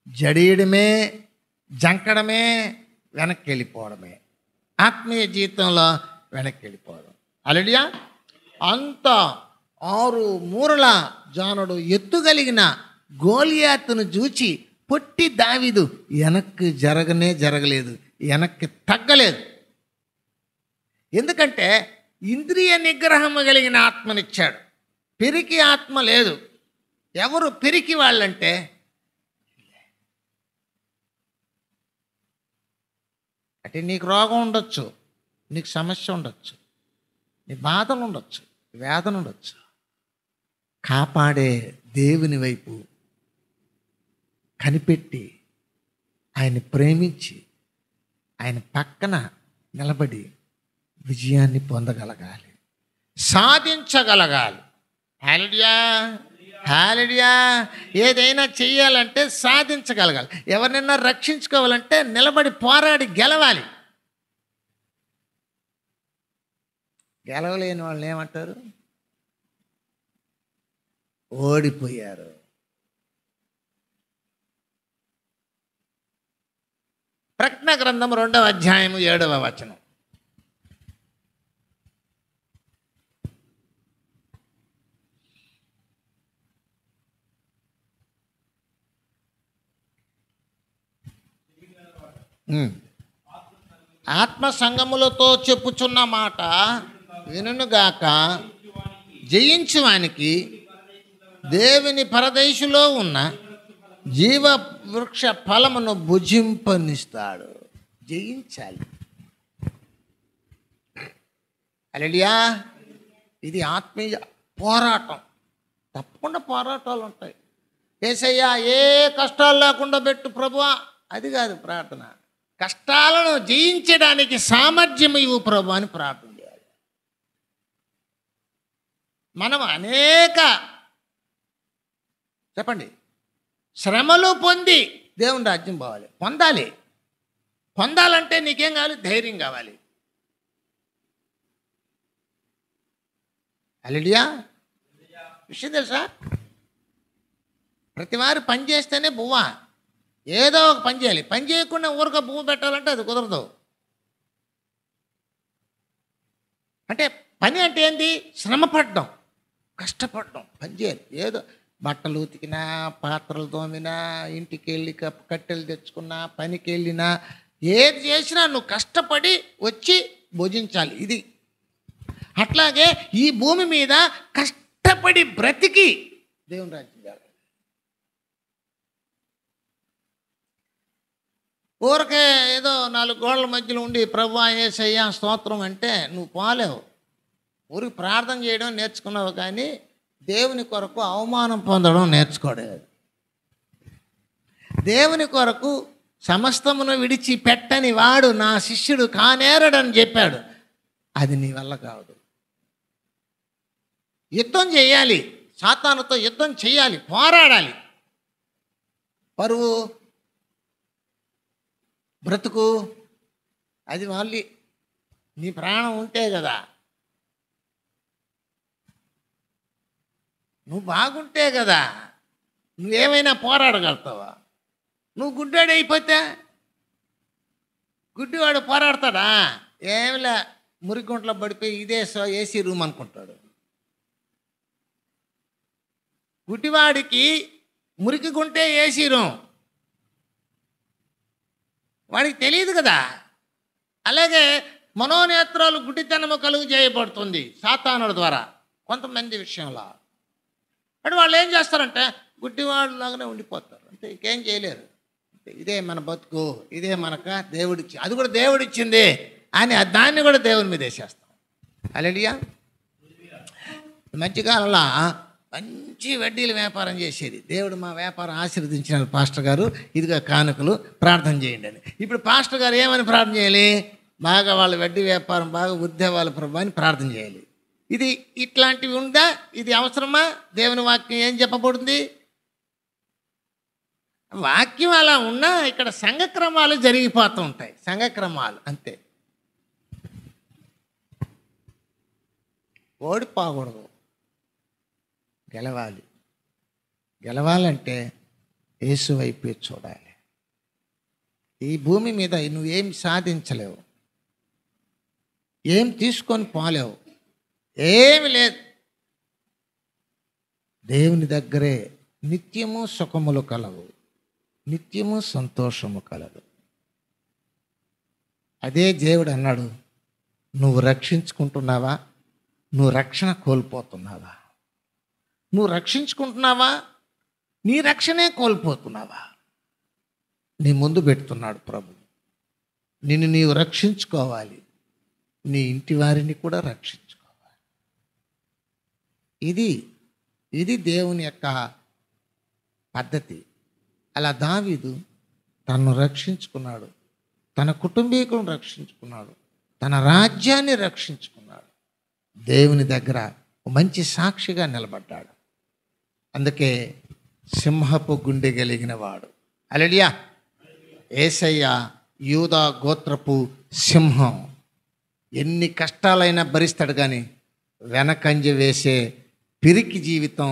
జడేయడమే, జంకడమే, వెనక్కి వెళ్ళిపోవడమే, ఆత్మీయ జీవితంలో వెనక్కి వెళ్ళిపోవడం. హల్లెలూయా. అంత 6 మూరల జానుడు ఎత్తుగలిగిన గోలియాతును చూచి పొట్టి దావీదు వెనక్కి జరగలేదు, వెనక్కి తగ్గలేదు. ఎందుకంటే ఇంద్రియ నిగ్రహము కలిగిన ఆత్మనిచ్చాడు, పిరికి ఆత్మ లేదు. ఎవరు పిరికి వాళ్ళంటే అంటే నీకు రోగం ఉండొచ్చు, నీకు సమస్య ఉండొచ్చు, నీ బాధలు ఉండొచ్చు, వేదన ఉండొచ్చు. కాపాడే దేవుని వైపు కనిపెట్టి ఆయన్ని ప్రేమించి ఆయన పక్కన నిలబడి విజయాన్ని పొందగలగాలి, సాధించగలగాలి. హల్లెలూయా, హల్లెలూయా. ఏదైనా చెయ్యాలంటే సాధించగలగాలి. ఎవరినైనా రక్షించుకోవాలంటే నిలబడి పోరాడి గెలవాలి. గెలవలేని వాళ్ళని ఏమంటారు? ఓడిపోయారు. ప్రకటన గ్రంథం 2వ అధ్యాయము 7వ వచనం. ఆత్మ సంగములతో చెప్పుచున్న మాట వినుగాక, జయించువానికి దేవుని పరదేశులో ఉన్న జీవ వృక్ష ఫలమును భుజింపనిస్తాడు. జయించాలి. హల్లెలూయా. ఇది ఆత్మీయ పోరాటం. తప్పకుండా పోరాటాలు ఉంటాయి. యేసయ్యా ఏ కష్టాలు లేకుండా పెట్టు ప్రభువా, అది కాదు ప్రార్థన. కష్టాలను జయించడానికి సామర్థ్యం ఇవ్వు ప్రభు అని ప్రార్థన చేయాలి. మనం అనేక చెప్పండి శ్రమలు పొంది దేవుని రాజ్యం పోవాలి. పొందాలంటే నీకేం కావాలి? ధైర్యం కావాలి. హల్లెలూయా. విషయం తెలుసా, ప్రతివారు పని చేస్తేనే బువ్వ. ఏదో ఒక పని చేయాలి. పని చేయకుండా ఊరిక పువ్వు పెట్టాలంటే అది కుదరదు. అంటే పని అంటే ఏంటి? శ్రమ పడడం, కష్టపడడం, పని చేయాలి. ఏదో బట్టలు ఉతికినా, పాత్రలు తోమినా, ఇంటికి వెళ్ళి కట్టెలు తెచ్చుకున్నా, పనికి వెళ్ళినా, ఏది చేసినా నువ్వు కష్టపడి వచ్చి భుజించాలి. ఇది అట్లాగే ఈ భూమి మీద కష్టపడి బ్రతికి దేవుని రాజ్యం చేయాలి. ఊరికే ఏదో 4 గోడల మధ్యలో ఉండి ప్రభువా యేసయ్యా స్తోత్రం అంటే నువ్వు పోలేవు. ఊరికి ప్రార్థన చేయడం నేర్చుకున్నావు, కానీ దేవుని కొరకు అవమానం పొందడం నేర్చుకోలేదు. దేవుని కొరకు సమస్తమును విడిచిపెట్టని వాడు నా శిష్యుడు కానేరడని చెప్పాడు. అది నీ వల్ల కాదు. యుద్ధం చేయాలి, సాతానుతో యుద్ధం చేయాలి, పోరాడాలి. పరువు, బ్రతుకు అది మళ్ళీ నీ ప్రాణం ఉంటే కదా, నువ్వు బాగుంటే కదా నువ్వేమైనా పోరాడగలుగుతావా? నువ్వు గుడ్డాడు అయిపోతే గుడ్డివాడు పోరాడతాడా? ఏమిలే, మురిగుంట్లో పడిపోయి ఇదే ఏసీ రూమ్ అనుకుంటాడు. గుడ్డివాడికి మురికి గుంటే ఏసీ రూమ్, వాడికి తెలియదు కదా. అలాగే మనోనేత్రాలు గుడ్డితనము కలుగు చేయబడుతుంది సాతానుడి ద్వారా కొంతమంది విషయంలో. అంటే వాళ్ళు ఏం చేస్తారంటే గుడ్డివాళ్ళలాగానే ఉండిపోతారు, అంటే ఇంకేం చేయలేరు. ఇదే మన బతుకు, ఇదే మనక దేవుడిచ్చి, అది కూడా దేవుడిచ్చింది అని దాన్ని కూడా దేవుని మీద వేసేస్తాం. హల్లెలూయా. మధ్యకాలంలో మంచి వడ్డీల వ్యాపారం చేసేది. దేవుడు మా వ్యాపారం ఆశీర్వదించినారు పాస్టర్ గారు, ఇదిగా కానుకలు ప్రార్థన చేయండి అని. ఇప్పుడు పాస్టర్ గారు ఏమని ప్రార్థన చేయాలి? బాగా వాళ్ళ వడ్డీ వ్యాపారం బాగా వృద్ధి వాళ్ళ ప్రభు అని ప్రార్థన చేయాలి. ఇది ఇట్లాంటివి ఉందా? ఇది అవసరమా? దేవుని వాక్యం ఏం చెప్పబడుతుంది? వాక్యం అలా ఉన్నా ఇక్కడ సంఘక్రమాలు జరిగిపోతూ ఉంటాయి. సంఘక్రమాలు అంతే. ఓడిపోకూడదు, గెలవాలి. గెలవాలంటే యేసు వైపే చూడాలి. ఈ భూమి మీద నువ్వేం సాధించలేవు, ఏం తీసుకొని పోలేవు, ఏమి లేదు. దేవుని దగ్గరే నిత్యము సుఖములు కలవు, నిత్యము సంతోషము కలదు. అదే దేవుడు అన్నాడు, నువ్వు రక్షించుకుంటున్నావా? నువ్వు రక్షణ కోల్పోతున్నావా? నువ్వు రక్షించుకుంటున్నావా? నీ రక్షణే కోల్పోతున్నావా? నీ ముందు పెడుతున్నాడు ప్రభు. నిన్ను నీవు రక్షించుకోవాలి, నీ ఇంటి వారిని కూడా రక్షించుకోవాలి. ఇది దేవుని యొక్క పద్ధతి. అలా దావీదు తనను రక్షించుకున్నాడు, తన కుటుంబీకులను రక్షించుకున్నాడు, తన రాజ్యాన్ని రక్షించుకున్నాడు. దేవుని దగ్గర మంచి సాక్షిగా నిలబడ్డాడు. అందుకే సింహపు గుండె కలిగిన వాడు. హల్లెలూయా. యేసయ్య యూదా గోత్రపు సింహం. ఎన్ని కష్టాలైనా భరిస్తాడు, కానీ వెనకంజ వేసే పిరికి జీవితం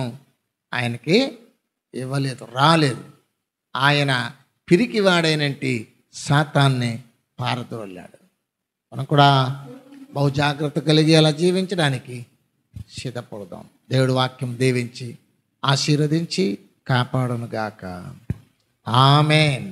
ఆయనకి ఇవ్వలేదు, రాలేదు. ఆయన పిరికివాడైనంటి సాతాన్ని పారదోలాడు. మనం కూడా బహు జాగ్రత్త కలిగి అలా జీవించడానికి సిద్ధపడదాం. దేవుడి వాక్యం దీవించి ఆశీర్వదించి కాపాడునుగాక. ఆమేన్.